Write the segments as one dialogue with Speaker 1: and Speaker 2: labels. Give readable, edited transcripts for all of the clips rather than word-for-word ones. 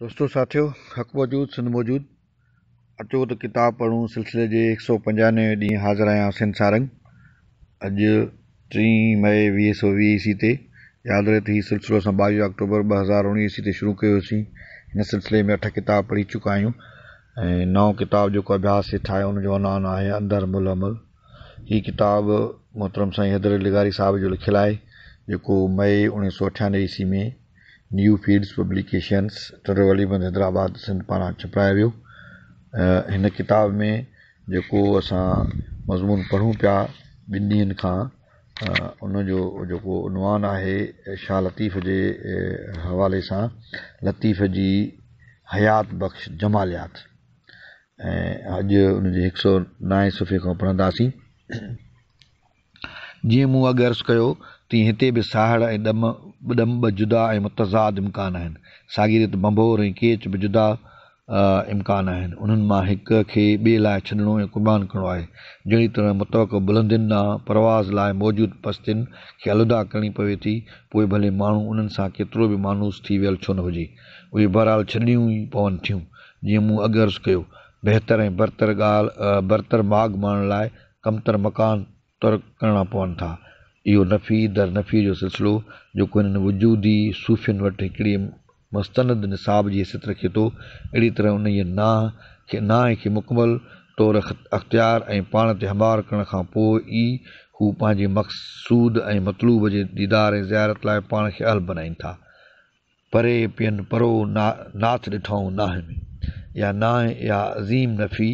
Speaker 1: दोस्तों साथियों, हक़ मौजूद सिंध मौजूद अचो त किताब पढ़ूं सिलसिले जे 195 ॾींहुं हाज़िर आहियां सिंध सारंग। अॼु 3 मई 2020 ईस्वी ते यादि रहे त हीउ सिलसिलो असां 22 अक्टूबर 2019 ईस्वी ते शुरू कयोसीं। हिन सिलसिले में 8 किताब पढ़ी चुका आहियूं ऐं 9 किताब जेको अभ्यास हेठि आहे उनजो अनान आहे अंदर मुल अमल। हीअ किताब मोहतरम साईं हैदर अली लिगारी साहिब जो लिखियलु आहे, जेको मई 1998 ईस्वी में न्यू फीड्स पब्लिकेशंस टरवलीबंद हैदराबाद सिंध पारां छपायो वियो। हिन किताब में जेको असां मज़मून पढ़ूं पिया 2 ॾींहंनि खां, उनजो जेको उनवान आहे शाह लतीफ़ जे हवाले सां लतीफ़ जी हयात बख़्श जमालियात, ऐं अॼु उनजे 109 सुफ़े खां पढ़ंदासीं। जीअं मूं अॻु अर्ज़ु कयो तीअं हिते बि साहड़ ऐं ॾम जुदा ऐं मुतज़ाद इम्कान आहिनि। सागिरत बंभोर ऐं केच बि जुदा इम्कान आहिनि। उन्हनि मां हिक खे ॿिए लाइ छॾिणो ऐं क़ुर्बान करिणो आहे। जहिड़ी तरह मुतवक़ बुलंदियुनि ॾांहुं परवाज़ लाइ मौजूदु पस्तियुनि खे अलुदा करणी पवे थी, पोइ भले माण्हू उन्हनि सां केतिरो बि मानूस थी वियल छो न हुजे, उहे बहरहाल छॾणियूं ई पवनि थियूं। जीअं मूं अॻु अर्ज़ु कयो, बहितर ऐं बरतर माग माणण लाइ कमतर मकान तुर्क करणा पवनि था। इहो नफ़ी दर नफ़ी जो सिलसिलो जेको हिननि वजूदी सूफ़ियुनि वटि हिकिड़ी मुस्तनद निसाब जी हैसियत रखे थो, अहिड़ी तरह उन नाह खे मुकमल तौर अख़्तियार ऐं पाण ते हमार करण खां पोइ ई हू पंहिंजे मक़सूद ऐं मतलूब जे दीदार ऐं ज़ियारत लाइ पाण खे अहल बनाइनि था। परे पियनि परो नाथ ॾिठऊं नाह में, या नाह या अज़ीम नफ़ी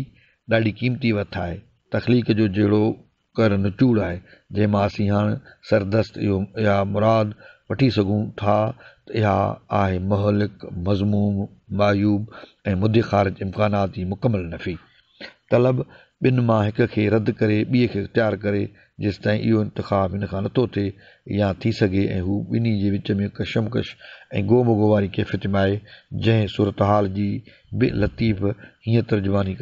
Speaker 1: ॾाढी क़ीमती वथ आहे। तख़लीक़ जो जहिड़ो कर निचूड़ आहे, जंहिंमां असीं हाणे सरदस्त इहा मुराद वठी सघूं था त इहा आहे महलिक मज़मूम मायूब ऐं मुदख़ारिज इम्कानात जी मुकमल नफ़ी। तलब ॿिनि मां हिक खे रद्द करे ॿिए खे इख़्तियार करे, जेसि ताईं इहो इंतिख़ाब हिन खां नथो थिए या थी सघे ऐं हू ॿिन्ही जे विच में कशमकश ऐं गोमगो वारी कैफ़ियत में आहे, जंहिं सूरत हाल जी बि लतीफ़ हीअं तर्जुमानी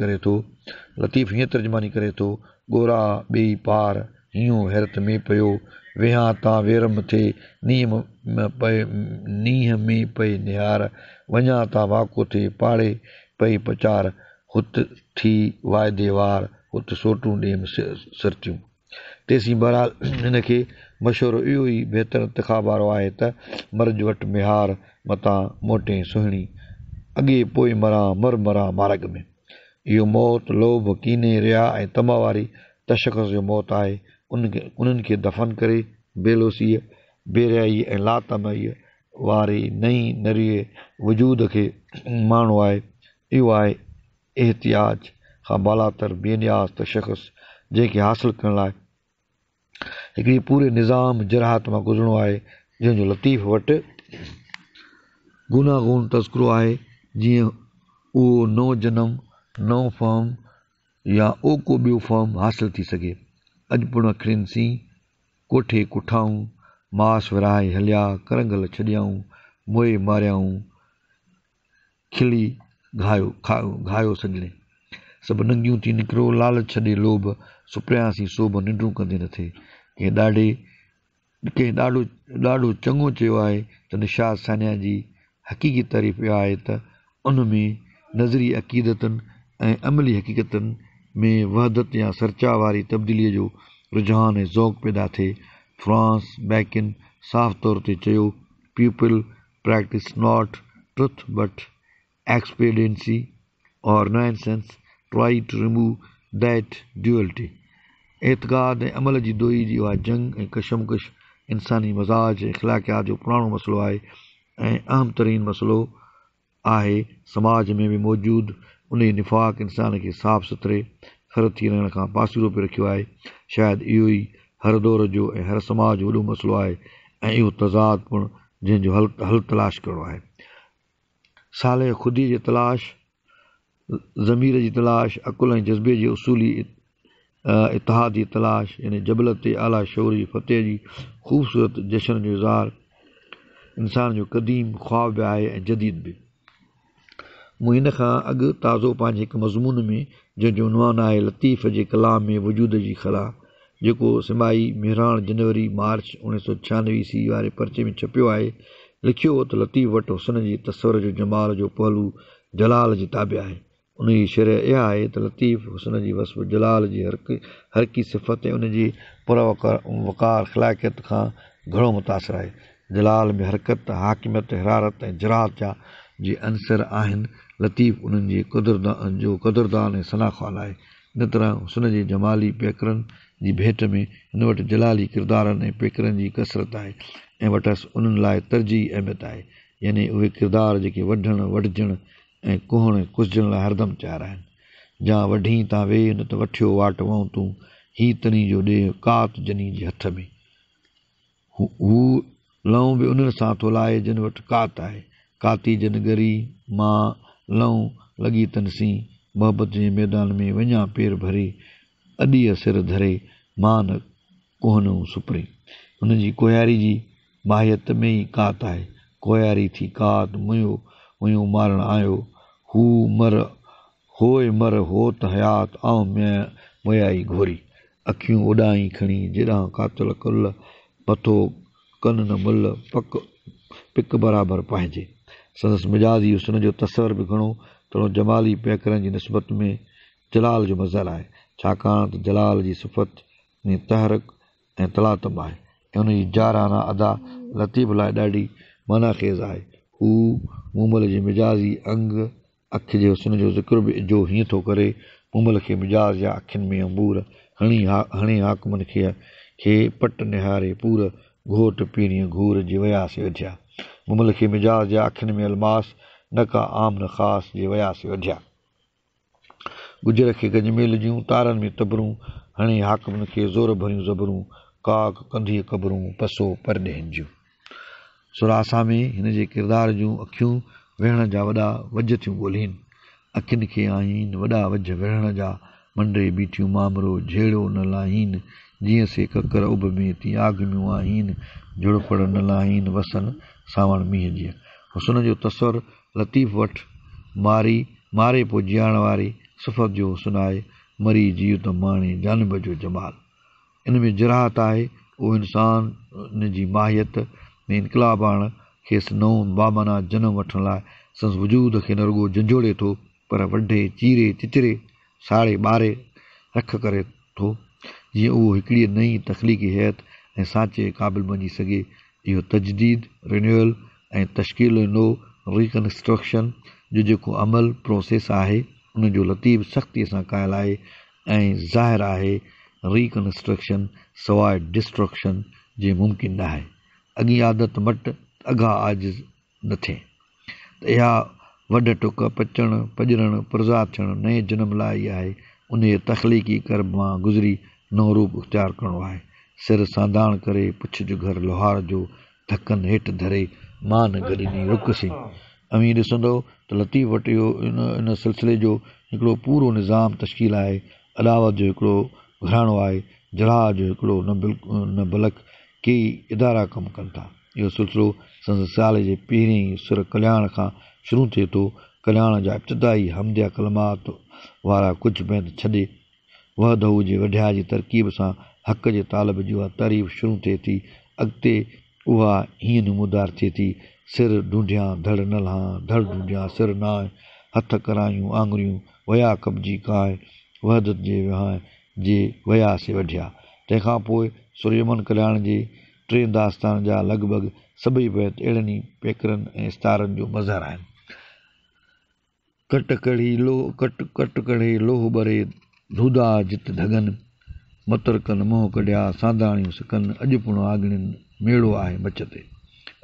Speaker 1: करे थो, ॻोरा ॿेई पार हीअं हैरत में पियो वेहां तां वेर मथे नींहं में पए निहार, वञा तां वाको थे पाड़े पई पचार, हुत थी वाइदे वार हुत सोटूं ॾेम सरतियूं। तेसीं बहरहाल हिन खे मशवरो इहो ई बहितर इंतिखाब वारो आहे त मर्ज वटि मिहार मतां मोटे सुहिणी, अॻे पोइ मरां मार्ग में। इहो मौत लोभ कीने रिया ऐं तमा वारी तशख़ुस जो मौत आहे। उन्हनि खे दफ़न करे बेलोसीअ बेरियाई ऐं लातमईअ वारे नई नरीअ वजूद खे माण्हू आहे। इहो आहे एहतियाज खां बालातर बेनियाज़ तशख़ुस, जंहिंखे हासिल करण लाइ हिकिड़ी पूरे निज़ाम जराहत मां गुज़रणो आहे, जंहिंजो लतीफ़ वटि गुनागून तज़किरो आहे। जीअं उहो नओं जनम नओं फ़हम या को ॿियो फ़हम हासिल थी सघे। अॼु अखियुनि सी कोठे कुठाऊं, मास विराहे हलिया करंगल छॾियाऊं, मोए मारियाऊं खिली घायो सॼणे। सभु नंगियूं थी निकिरो लालच छॾे लोभ, सुपिरियासीं सोभ निंडूं कंदे न थिए। कंहिं ॾाढो चङो चयो आहे त निशाद सानिया जी हक़ीक़ी तारीफ़ इहा आहे त उन में नज़री अक़ीदतनि ऐं अमली हक़ीक़तनि में वहदत या सरचा वारी तब्दीलीअ जो रुझान ऐं ज़ौक़ पैदा थिए। फ्रांस बैकिन साफ़ तौर ते चयो, people practice not truth but expediency और nonsense try to remove that duality. एतक़ाद ऐं अमल जी दोही जी उहा जंग ऐं कशमकश इंसानी मज़ाज ऐं अख़लाक़ियात जो पुराणो मसइलो आहे ऐं अहम तरीन मसइलो आहे। समाज में बि मौजूदु उन निफ़ाक़ इंसान खे साफ़ सुथरे फर थी रहण खां पासीरो पे रखियो आहे। शायदि इहो ई हर दौर जो ऐं हर समाज जो वॾो मसइलो आहे ऐं इहो तज़ाद पिणु जंहिंजो हल तलाश करिणो आहे। साले ख़ुदी जी तलाश, ज़मीर जी तलाश, अकुल ऐं जज़्बे जे उसूली इतिहाद जी तलाश, यानी जबल ते आला शौर जी फतेह जी ख़ूबसूरत जशन जो इज़हार इंसान जो क़दीम ख़्वाब बि आहे ऐं जदीद बि। मूं हिन खां अॻु ताज़ो पंहिंजे हिकु मज़मून में, जंहिंजो उनवान आहे लतीफ़ जे कलाम में वजूद जी ख़ला, जेको सिमाही मेहरान जनवरी मार्च 1996 ईस्वी वारे पर्चे में छपियो आहे, लिखियो हो त लतीफ़ वटि हुस्न जी तस्वर जो जमाल जो पहलू जलाल जी ताबे आहे। उन जी शरह इहा आहे त लतीफ़ हुस्न जी वस्फ़ जलाल जी हर की सिफ़त ऐं उन जी वक़ार ख़लाक़ियत खां घणो मुतासिर आहे। जलाल में हरकत, हाकिमियत, हिरारत ऐं जरात जा जी अंसर आहिनि। लतीफ़ उन्हनि जे क़दुरदान ऐं सनाख़्वान आहे। इन तरह हुस्न जे जमाली पेकरनि जी भेट में हिन वटि जलाली किरदारनि ऐं पेकरनि जी कसरत आहे ऐं वटसि उन्हनि लाइ तरजीह अहमियत आहे, यानी उहे किरदार जेके वढण वढजण ऐं कुहण कुसजण लाइ हरदम तयारु आहिनि। जा वढी तां वेह न त वठियो वाट वऊं तूं, ही तनी जो ॾे कात जनी जे हथ में। हू लऊं बि उन्हनि सां थो लाहे जिन वटि कात आहे। काती जन गरी मां लऊं लॻी तनसी, मोहबत जे मैदान में वञा पेर भरे, अॾीअ सिर धरे मां न कोहनूं सुपरी। हुन जी कोयारी जी माहियत में ई कात आहे। कोयारी थी कात मुयो मारण आयो, हू मर हो त हयात आऊं मुयाई घोरी। अखियूं उॾाई खणी जेॾां कातल कुल, मथो कन न मुल पिक बराबरि पाइजे। संदसि मिजाज़ी हुस्न जो तसवर बि घणो थोरो जमाली पैकरनि जी निस्बत में जलाल जो मज़र आहे, छाकाणि त जलाल जी सिफ़त में तहरक ऐं तलातम आहे ऐं उन जी जाराना अदा लतीफ़ लाइ ॾाढी मानाख़ेज़ आहे। हू मूमल जे मिजाज़ी अंग अखि जे हुस्न जो ज़िक्र बि जो हीअं थो करे, मूमल खे मिजाज़ या अखियुनि में अंबूर हणी हाकमनि खे पट निहारे पूर घोट पीणीअ घूर जे वयासीं वधिया। मूमल खे मिजाज़ या अखियुनि में अलमास न का आम न ख़ासि जे वयासीं वधिया। गुजर खे गजमेल जूं तारनि में तबरूं हणी हाकमनि खे ज़ोर भरियूं ज़बरूं, काक कंधी कबरूं पसो परॾेहनि जूं। सुरासा में हिन जे किरदार जूं अखियूं वेहण जा वॾा वज थियूं ॻोल्हीनि। अखियुनि खे आहिनि वॾा वज वेहण जा, मंडे बीठियूं मामरो झेड़ो न लाहीन, जीअं से ककर उभ में तीअं आगमियूं आहिनि, जुड़पड़ न लाहीन वसन सावण मींहं जीअं। हुस्न जो तसवर लतीफ़ वटि मारे पोइ जियाण वारी सिफ़त जो हुस्न आहे। मरी जीव त माणे जानब जो जमाल। इन में जराहत आहे, उहो इंसान जी माहियत में इनकलाब आणण खेसि नओं बामाना जनम वठण लाइ संदसि वजूद खे न रुॻो झंझोड़े थो, पर वढे चीरे चिचरे साड़े ॿारे रख करे थो, जीअं उहो हिकिड़ी नई तख़लीक़ी हैत ऐं सांचे क़ाबिल बणिजी सघे। इहो तजदीद, रिन्यूअल ऐं तश्कील नो रिकन्स्ट्रक्शन जो जेको अमल प्रोसेस आहे, उन जो लतीफ़ सख़्तीअ सां कयल आहे ऐं ज़ाहिर आहे रिकन्स्ट्रक्शन सवाइ डिस्ट्रक्शन जे मुमकिन न आहे। अॻी आदत मट अघा आजिज़ न थिए त इहा वढ टुक पचण पजरण पुरज़ाद थियण नए जनम लाइ ई आहे। उन जे तख़लीक़ी कर्ब मां गुज़री नओं रूप इख़्तियार करणो आहे। सिर सांधाण करे पुछ जो घर लोहार जो, धकन हेठि धरे मां न गॾिनी रुकसी। अमीं ॾिसंदो त लतीफ़ वटि इहो इन सिलसिले जो हिकिड़ो पूरो निज़ाम तश्कील आहे। अदावत जो हिकिड़ो घराणो आहे, जलाल जो हिकिड़ो न बल्क कई इदारा कमु कनि था। इहो सिलसिलो संदसि साल जे पहिरीं सुर कल्याण खां शुरू थिए थो। कल्याण जा इब्तिदाई हमदिया कलमात वारा कुझु बैदि छॾे वहदहू जे वढिया जी तरकीब सां हक़ जे तालिब जी उहा तारीफ़ शुरू थिए थी। अॻिते उहा हीअं नमूदार थिए थी, सिर ढूंढियां धड़ न लहां, धड़ ढूंढियां सिर नाहे, हथ करायूं आङुरियूं वया कब्जी काए, वहदत जे विहां जे वया से वढिया। तंहिंखां पोइ सुरयमन कल्याण जे टे दास्तान जा लॻभॻि सभई बैत अहिड़नि ई पेकरनि ऐं इस्तारनि जो मज़र आहिनि। कट कढ़े लोह ॿरे धूदा जित धगन, मतरकनि मोह कढिया सांधाणियूं सिकनि, अॼु पुण आगणियुनि मेड़ो आहे मच ते।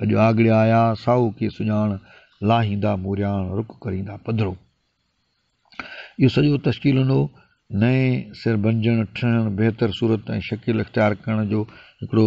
Speaker 1: अॼु आगड़िया आया साहू खे सुञाण, लाहींदा मूरियाण रुख करींदा पधरो। इहो सॼो तश्कीलनो नए सिर बणजण ठहण बहितर सूरत ऐं शकील इख़्तियार करण जो हिकिड़ो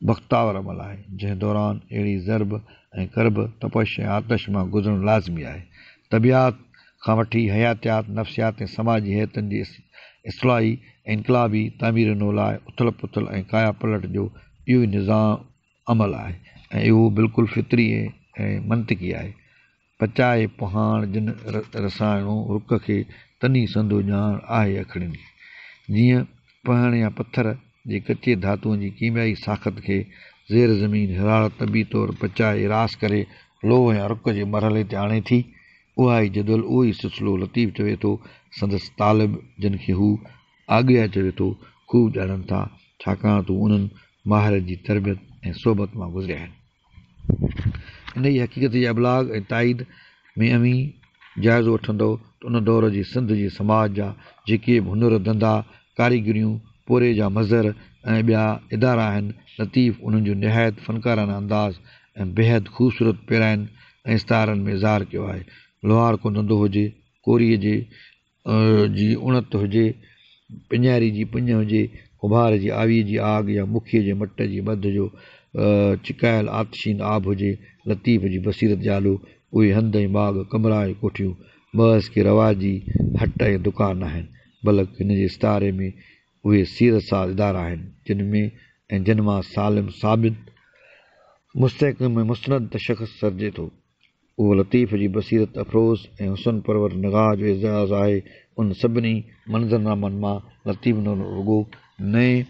Speaker 1: बख़्तावर अमल आहे, जंहिं दौरान अहिड़ी ज़रब ऐं करब तपश ऐं आतश मां गुज़रणु लाज़मी आहे। तबियात खां वठी हयातियात, नफ़्सियात ऐं समाजी हैतनि जी इस्लाही ऐं इनकलाबी तामीर नो लाइ उथल पुथल ऐं काया पलट जो इहो ई निज़ाम अमल आहे ऐं इहो बिल्कुलु फितरी ऐं मंतिकी आहे। पचाए पुहाण जिन रसाइणो रुख खे तनी संदो ॼाण आहे अखड़ियुनि। जीअं पहण या पथर जे कचे धातुअ जी कीमियाई साख़त खे ज़ेर ज़मीन हरारत तबी तौरु पचाए रास करे लोह ऐं रुक जे मरहले ते आणे थी। उहा ई जदुल, उहो ई सिलसिलो। लतीफ़ चवे थो संदसि तालिब जिन खे हू आॻिया चवे थो ख़ूब ॼाणनि था, छाकाणि त उन्हनि माहिर जी तरबियत ऐं सोबत मां गुज़रिया आहिनि। इन जी हक़ीक़त जे अबलाग ऐं ताईद में अमी जाइज़ो वठंदो त उन दौर जी सिंध जे समाज जा जेके बि हुनर, धंधा, कारीगरियूं, पोरे जा मज़र ऐं ॿिया इदारा आहिनि, लतीफ़ उन्हनि जो निहायत फ़नकाराना अंदाज़ ऐं बेहद ख़ूबसूरत पेराइनि ऐं इस्तारनि में ज़ाहिर कयो आहे। लोहार को धंधो हुजे, कोरीअ जी उणत हुजे, पिञारी जी पिञ हुजे, कुभार जी आवीअ जी आग या मुखीअ जे मट जी ॿध जो चिकायल आतिशीन आब हुजे, लतीफ़ जी बसीरत जालू उहे हंध ऐं बाग़, कमरा ऐं कोठियूं बहस के रवाजी हट ऐं दुकान आहिनि, बल्कि हिन जे इस्तारे में उहे सीरत साज़ इदारा आहिनि जिन मां सालिम साबित मुस्तहकम ऐं मुस्तनद तशख़्ख़ुस सर्जे थो। उहो लतीफ़ जी बसीरत अफ़रोज़ ऐं हुसन परवर निगाह जो एज़ाज़ आहे। उन सभिनी मंज़रनामनि मां लतीफ़ न रुॻो नए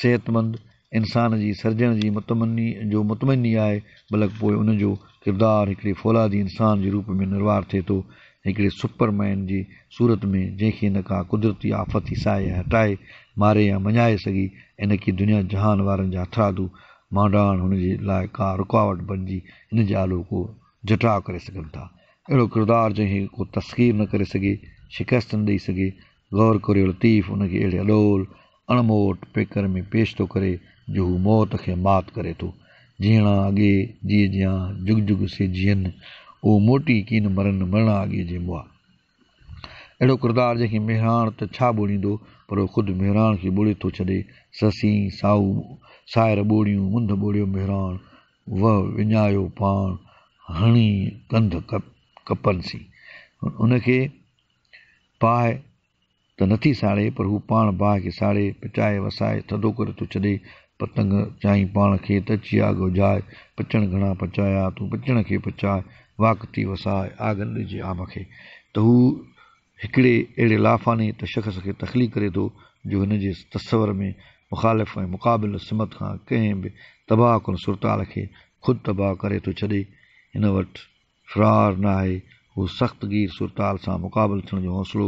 Speaker 1: सेहतमंद इंसान जी सर्जण जी मुतमनी आहे, बल्कि पोइ उनजो किरदारु हिकिड़े फौलादी इंसान जे रूप में निर्वार थिए थो, हिकिड़े सुपरमैन जी सूरत में, जंहिंखे न का कुदरती आफ़त साए हटाए मारे या मञाए सघी, इन की दुनिया जहान वारनि जा हथरादू मांडाण हुनजे लाइ का रुकावट बणिजी हिन जे आलो को जटाव करे सघनि था। अहिड़ो किरदारु जंहिंखे को तस्ख़ीर न करे सघे, शिकस्त न ॾेई सघे, गौर करियो लतीफ़ उनखे अहिड़े अॾोल अणमोट पेकर में पेश थो करे जो हू मौत खे मात करे थो। जीअणा अॻे जीअ जियां जुग जुग से जीअनि, उहो मोटी कीन मरनि मरणा अॻे जे मुआ। अहिड़ो किरदारु जंहिंखे मेहराण त छा ॿोड़ींदो, पर उहो ख़ुदि मेहराण खे ॿोड़े थो छॾे। ससी साऊ सायर ॿोड़ियूं, मुंद ॿोड़ियो मेहराण, विञायो पाण हणी कंध कपनि सी। उनखे बाहि त नथी साड़े, पर हू पाण बाहि खे साड़े पिचाए वसाए थधो करे थो छॾे। पतंग चाहीं पाण खे त अची आग हुजाए, पचण घणा पचाया तूं पचण खे पचाए, वाक़ती वसाए आग ॾिजे आम खे। त हू हिकिड़े अहिड़े लाफ़ाने तशख़्ख़ुस खे तख़लीक़ करे थो जो हिन जे तसवर में मुख़ालिफ़ ऐं मुक़ाबिल सिमत खां कंहिं बि तबाह कुन सुरताल खे ख़ुदि तबाह करे थो छॾे। हिन वटि फ़रार न आहे, हू सख़्तगीर सुरताल सां मुक़ाबिल थियण जो हौसलो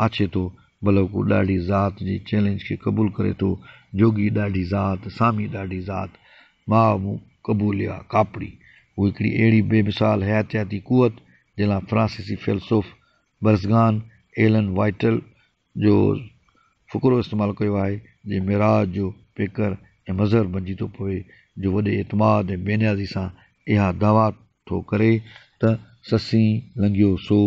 Speaker 1: आछे थो, बल्कि हू ॾाढी ज़ात जे चैलेंज खे क़बूल करे थो। जोगी ॾाढी ज़ात, सामी ॾाढी ज़ात, मां क़बूलिया कापड़ी। हू हिकिड़ी अहिड़ी बेमिसाल हयातियाती क़ुवत जंहिं लाइ फ्रांसीसी फ़िलसुफ़ बर्सगान एलन वाइटल जो फ़ुक़रो इस्तेमालु कयो आहे, जे मिराज जो पेकर ऐं मज़हर बणिजी थो पवे, जो वॾे एतमाद ऐं बेनियाज़ी सां इहा दावा थो करे त ससीं लंघियो सो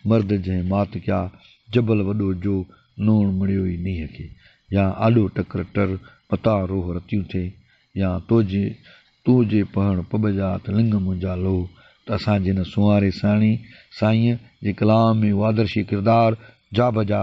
Speaker 1: मर्द जंहिं मात कया, जबल वॾो जो नूण मिड़ियो ई नीह खे, या आॾो टकर टर पता रोह रतियूं थिए, या तूं जे पढ़ण पॿजा त लिंग मुंहिंजा लो। त असांजे हिन सुंवारे साईंअ जे कलाम में उहो आदर्शी किरदारु जा बजा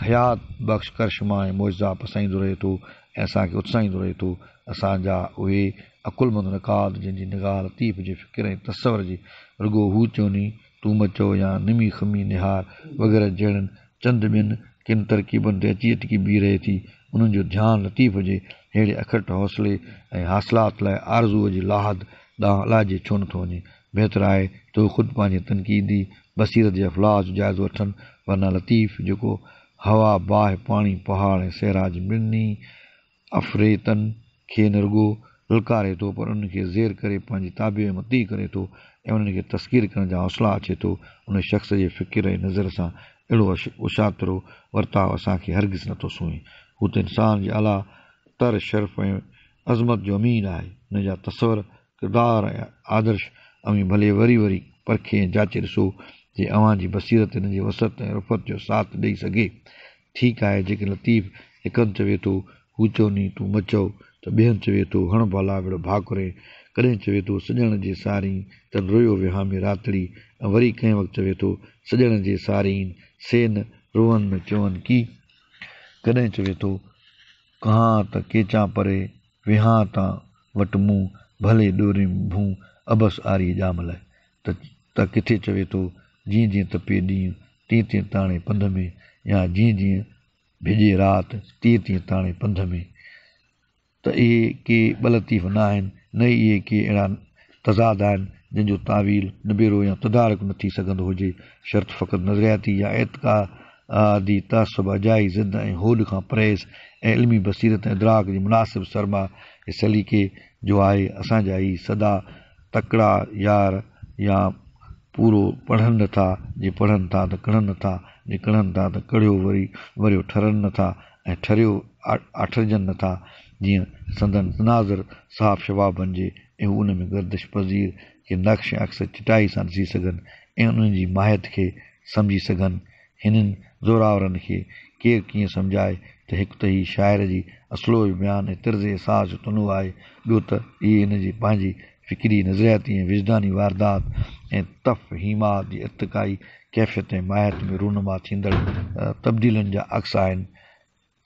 Speaker 1: हयात बख़्श करिश्मा ऐं मौजा पसाईंदो रहे थो ऐं असांखे उत्साहींदो रहे थो। असांजा उहे अकुलमंद नकाद जंहिंजी निगाह लतीफ़ जे फ़िक्र ऐं तसवर जी रुॻो हू चवनी तूं मचो या निमी खमी निहार वग़ैरह जहिड़नि चंद ॿियनि किन तरकीबनि ते अची अटकी बीह रहे थी, उन्हनि जो ध्यानु लतीफ़ जे अहिड़े अखट हौसले ऐं हासिलात लाइ आरज़ूअ जी लाहद ॾांहुं अलाइजे छो नथो वञे। बहितर आहे त हू ख़ुदि पंहिंजे तनक़ीदी बसीरत जे अफ़लास जो जाइज़ो वठनि, वरना लतीफ़ जेको हवा बाहि पाणी पहाड़ ऐं सहरा जी ॿिन्ही अफ़रेतनि खे न रुॻो ललकारे थो, पर उन्हनि खे ज़ेर करे पंहिंजी ताबे में मती करे थो ऐं उन्हनि खे तस्कीर करण जा हौसला अचे थो। उन शख़्स जे फ़िक्र ऐं नज़र सां अहिड़ो उशातिरो वर्ताव असांखे हरगिज़ नथो सुहे। हू त इंसान जे अला तर शर्फ़ ऐं अज़मत जो अमीन आहे। हुन जा तसवर, किरदार ऐं आदर्श अमी भले वरी वरी परखे ऐं जाचे ॾिसो जे अव्हां जी बसीरत हिन जे वसत ऐं रुफ़त जो साथ ॾेई सघे। ठीकु आहे, जेके लतीफ़ हिकु हंधि चवे थो हू चवनी तूं मचो, त ॿिए हंधि चवे थो हण भला विड़ भाकुरे, कॾहिं चवे थो सॼण जे सारीं तन रोयो विहामे रातड़ी, ऐं वरी कंहिं वक़्तु चवे थो सॼण जे सारीन से न रोअन न चवनि की, कॾहिं चवे थो कहां त केचां परे विहां तां वटि मूं भले ॾोरे भूं अबस आरी ॼामल, त किथे चवे थो जीअं जीअं तपे ॾींहुं तीअं तीअं ताणे पंध में, या जीअं जीअं भिॼे राति तीअं तीअं ताणे पंध में। त इहे के ॿ लतीफ़ न आहिनि, न इहे के अहिड़ा तज़ाद आहिनि जंहिंजो तावील निबेरो या तदारक न थी सघंदो हुजे। शर्त फ़क़ति नज़रियाती या एतक़ादी तअसुब अजाई ज़िद ऐं होॾ खां परहेज़ ऐं इल्मी बसीरत ऐं इदराक जी मुनासिब सरमा ऐं सलीक़े जो आहे। असांजा ई सदा तकिड़ा यार या पूरो पढ़नि नथा, जे पढ़नि था त कढ़नि नथा, जे कढ़नि था त कढ़ियो वरियो ठरनि नथा ऐं ठरियो आठरजनि नथा, जीअं संदन तनाज़ुर साफ़ शवाब बणिजे ऐं उन में गर्दिश पज़ीर खे नक्श ऐं अक्सर चिटाई सां ॾिसी सघनि ऐं उन्हनि जी माहियत खे सम्झी सघनि। हिननि ज़ोरावरनि खे केरु कीअं सम्झाए त हिकु त ही शाइर जी असलो बयानु ऐं तर्ज़ एसास जो तनो आहे, ॿियो त इहे हिन जी पंहिंजी फ़िक्री नज़रियाती ऐं विजदानी वारदात ऐं तफ़हीमात जी इर्तिक़ाई कैफ़ियत ऐं माहियत में रूनमा थींदड़ तब्दीलियुनि जा अक्स आहिनि।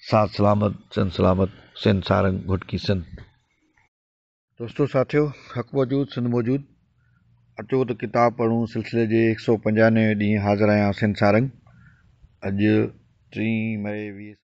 Speaker 1: साथ सलामत सिंध सलामत, सिंध सारंग घुटकी सिंध। दोस्तों साथियो, हक़ मौजूद सिंध मौजूद, अचो त किताब पढ़ूं सिलसिले जे 195 ॾींहुं हाज़िर आहियां सिंध सारंग। अॼु 3 मई 20